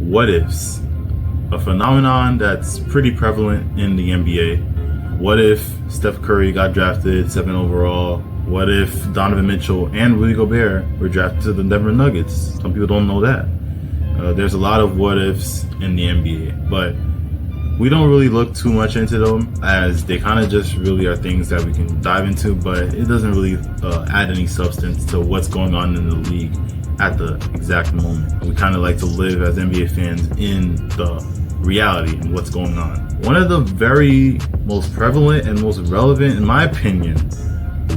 what ifs, a phenomenon that's pretty prevalent in the NBA. What if Steph Curry got drafted 7 overall? What if Donovan Mitchell and Rudy Gobert were drafted to the Denver Nuggets? Some people don't know that. There's a lot of what ifs in the NBA, but we don't really look too much into them, as they kind of just really are things that we can dive into, but it doesn't really add any substance to what's going on in the league at the exact moment. We kind of like to live as NBA fans in the reality and what's going on. One of the very most prevalent and most relevant, in my opinion,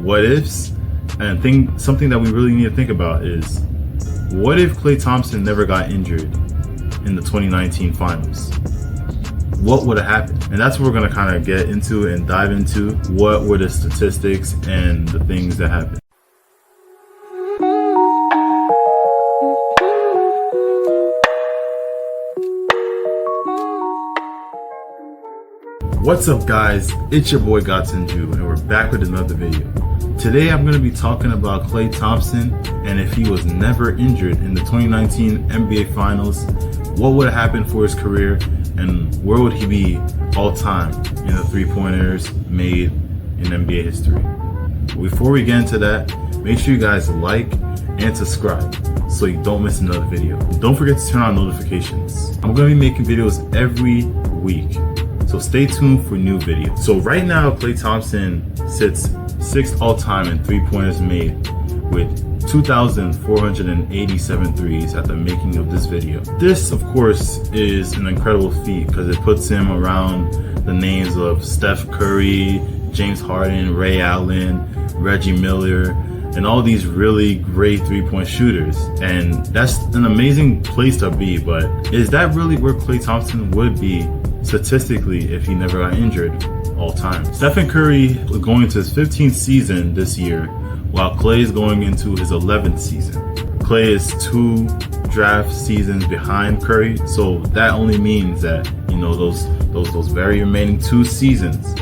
what ifs, and something that we really need to think about is, what if Klay Thompson never got injured in the 2019 finals? What would have happened? And that's what we're going to kind of get into and dive into. What were the statistics and the things that happened? What's up, guys? It's your boy Gotsenju, and we're back with another video. Today I'm going to be talking about Klay Thompson, and if he was never injured in the 2019 NBA Finals, what would have happened for his career, and where would he be all time in the three-pointers made in NBA history. Before we get into that, make sure you guys like and subscribe so you don't miss another video. Don't forget to turn on notifications. I'm going to be making videos every week, so stay tuned for new videos. So right now, Klay Thompson sits 6th all-time in three-pointers made with 2,487 threes at the making of this video. This, of course, is an incredible feat because it puts him around the names of Steph Curry, James Harden, Ray Allen, Reggie Miller, and all these really great three-point shooters. And that's an amazing place to be, but is that really where Klay Thompson would be statistically if he never got injured all time? Stephen Curry was going into his 15th season this year, while Klay is going into his 11th season. Klay is 2 draft seasons behind Curry, so that only means that, you know, those very remaining 2 seasons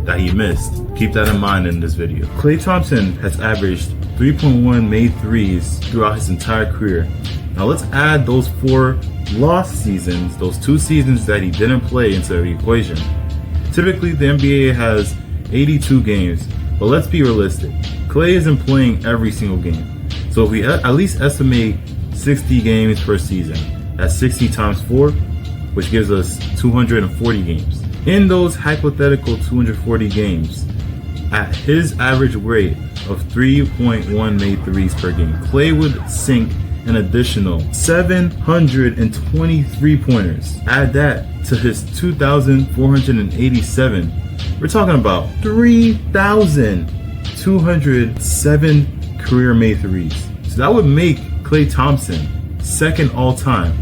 that he missed, keep that in mind in this video. Klay Thompson has averaged 3.1 made threes throughout his entire career. Now let's add those 4 lost seasons, those 2 seasons that he didn't play, into the equation. Typically the NBA has 82 games, but let's be realistic. Klay isn't playing every single game. So if we at least estimate 60 games per season, that's 60 times 4, which gives us 240 games. In those hypothetical 240 games, at his average rate of 3.1 made threes per game, Klay would sink an additional 723 pointers. Add that to his 2,487. We're talking about 3,207 career made threes. So that would make Klay Thompson 2nd all time,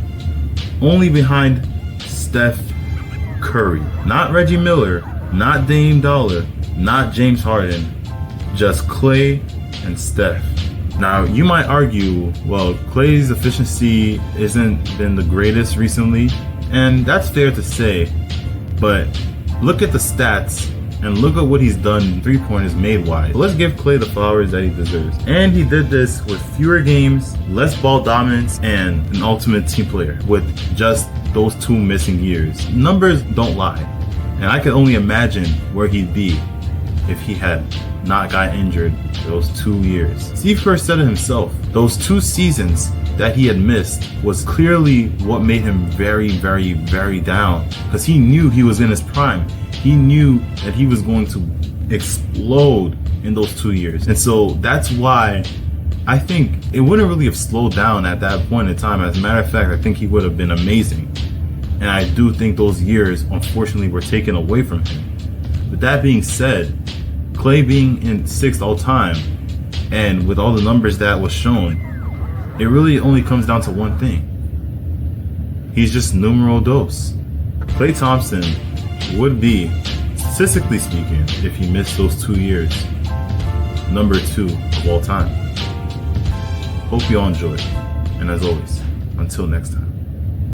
only behind Steph Curry. Not Reggie Miller, not Dame Dollar, not James Harden, just Klay and Steph. Now, you might argue, well, Klay's efficiency isn't been the greatest recently, and that's fair to say, but look at the stats and look at what he's done three-pointers made wise. So let's give Klay the flowers that he deserves. And he did this with fewer games, less ball dominance, and an ultimate team player with just those 2 missing years. Numbers don't lie, and I can only imagine where he'd be if he had not got injured those 2 years. Steve Kerr said it himself. Those 2 seasons that he had missed was clearly what made him very, very, very down, because he knew he was in his prime. He knew that he was going to explode in those 2 years. And so that's why I think it wouldn't really have slowed down at that point in time. As a matter of fact, I think he would have been amazing. And I do think those years, unfortunately, were taken away from him. But that being said, Klay being in 6th all time, and with all the numbers that was shown, it really only comes down to one thing. He's just numero dos. Klay Thompson would be, statistically speaking, if he missed those 2 years, number 2 of all time. Hope you all enjoyed, and as always, until next time.